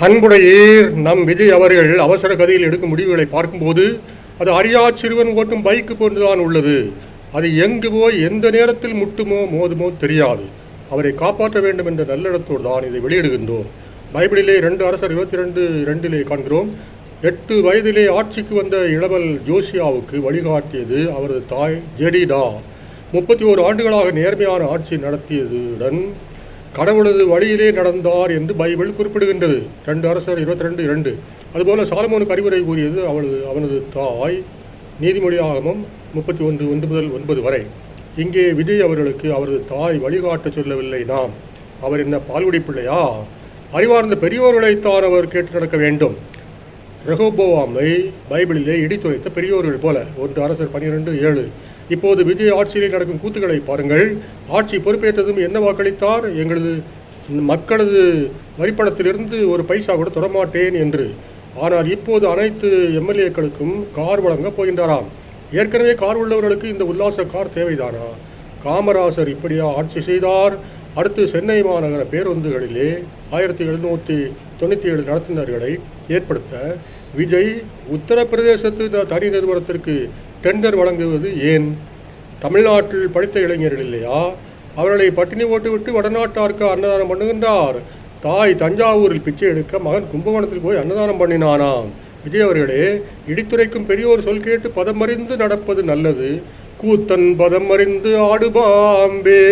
அன்புடையீர், நம் விஜய் அவர்கள் அவசர கதியில் எடுக்கும் முடிவுகளை பார்க்கும்போது அது அறியா சிறுவன் ஓட்டும் பைக்கு போன்றுதான் உள்ளது. அது எங்கு போய் எந்த நேரத்தில் முட்டுமோ மோதுமோ தெரியாது. அவரை காப்பாற்ற வேண்டும் என்ற நல்லிடத்தோடு தான் இதை வெளியிடுகின்றோம். பைபிளிலே 2 அரசர் 22:2 காண்கிறோம். 8 வயதிலே ஆட்சிக்கு வந்த இளவல் ஜோசியாவுக்கு வழிகாட்டியது அவரது தாய் ஜெடிடா. 31 ஆண்டுகளாக நேர்மையான ஆட்சி நடத்தியதுடன் கடவுளது வழியிலே நடந்தார் என்று பைபிள் குறிப்பிடுகின்றது. 2 அரசர் 22:2. அதுபோல சாலமோனுக்கு அறிவுரை கூறியது அவனது தாய். நீதிமொழியாகமம் 31:1 முதல் 9 வரை. இங்கே விஜய் அவர்களுக்கு அவரது தாய் வழிகாட்ட சொல்லவில்லை. நாம் அவர் என்ன பால்குடி பிள்ளையா? அறிவார்ந்த பெரியோர்களைத்தான் அவர் கேட்டு நடக்க வேண்டும். ரெகோபோவாமை பைபிளிலே இடித்துரைத்த பெரியோர்கள் போல. 1 அரசர் 12:7. இப்போது விஜய் ஆட்சியில் நடக்கும் கூத்துக்களை பாருங்கள். ஆட்சி பொறுப்பேற்றதும் என்ன வாக்களித்தார்? எங்களது மக்களது வரிப்பணத்திலிருந்து ஒரு பைசா கூட தொடமாட்டேன் என்று. ஆனால் இப்போது அனைத்து எம்எல்ஏக்களுக்கும் கார் வழங்கப் போகின்றாராம். ஏற்கனவே கார் உள்ளவர்களுக்கு இந்த உல்லாச கார் தேவைதானா? காமராசர் இப்படியா ஆட்சி செய்தார்? அடுத்து சென்னை மாநகர பேருந்துகளிலே 1797 நடத்துனர்களை ஏற்படுத்த விஜய் உத்தரப்பிரதேசத்து தனி நிறுவனத்திற்கு டெண்டர் வழங்குவது ஏன்? தமிழ்நாட்டில் படித்த இளைஞர்கள் இல்லையா? அவர்களை பட்டினி போட்டுவிட்டு வடநாட்டாருக்கு அன்னதானம் பண்ணுகின்றார். தாய் தஞ்சாவூரில் பிச்சை எடுக்க மகன் கும்பகோணத்தில் போய் அன்னதானம் பண்ணினானாம். விஜய் அவர்களே, இடித்துரைக்கும் பெரியோர் சொல் கேட்டு பதமறிந்து நடப்பது நல்லது. கூத்தன் பதம் அறிந்து ஆடுபாம்பே.